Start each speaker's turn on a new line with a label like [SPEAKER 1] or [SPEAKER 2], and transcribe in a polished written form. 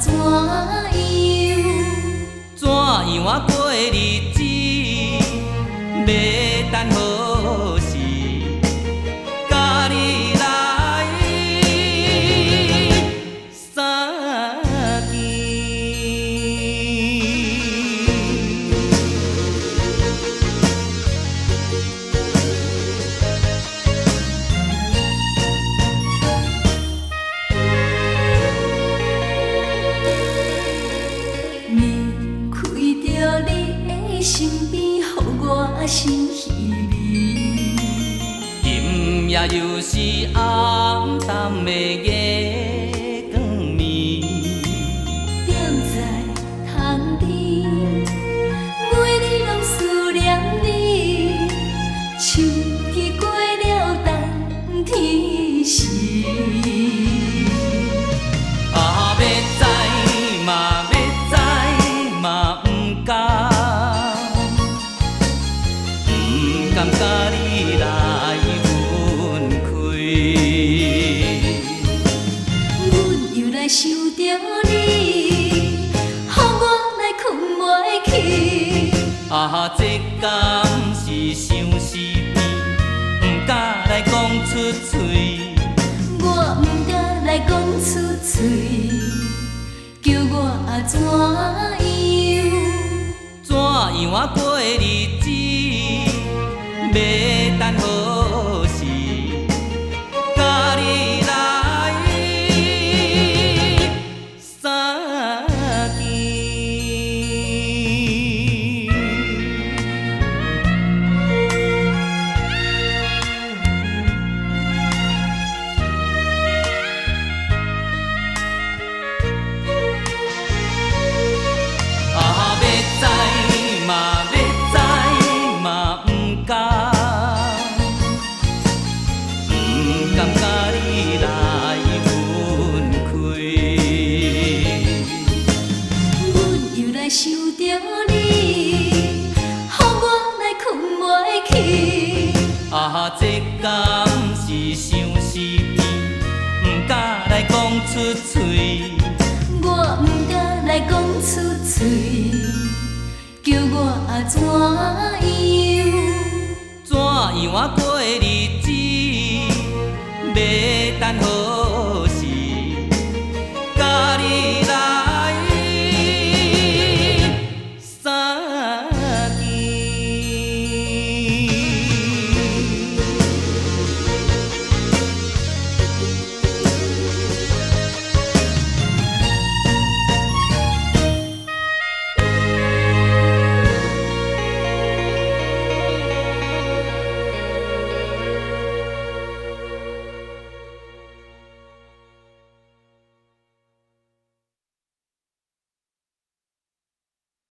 [SPEAKER 1] 怎样？
[SPEAKER 2] 怎样啊过日子？要等何时？甲你来相见。
[SPEAKER 1] 面开着你的身边，予我心稀微。
[SPEAKER 2] 今夜又是暗淡的月光暝，
[SPEAKER 1] 踮在窗边，每日拢思念你，像去过了等天时。
[SPEAKER 2] 啊，要知嘛，要知嘛，不敢，不敢甲你来分开。
[SPEAKER 1] 阮又来想着你，予我来困袂去。
[SPEAKER 2] 啊，这敢是相思病，不敢来讲出嘴。
[SPEAKER 1] 我不敢来讲出嘴，叫我怎样？
[SPEAKER 2] 怎样啊过日子？要等何时？甲你来相见。啊，要知嘛，要知嘛，不敢，不敢甲你来分开。
[SPEAKER 1] 阮又来想着你，予我来困袂去。
[SPEAKER 2] 啊，这敢是相思病，不敢来讲出嘴。
[SPEAKER 1] 我不敢来讲出嘴，叫我怎样？
[SPEAKER 2] 怎样啊过日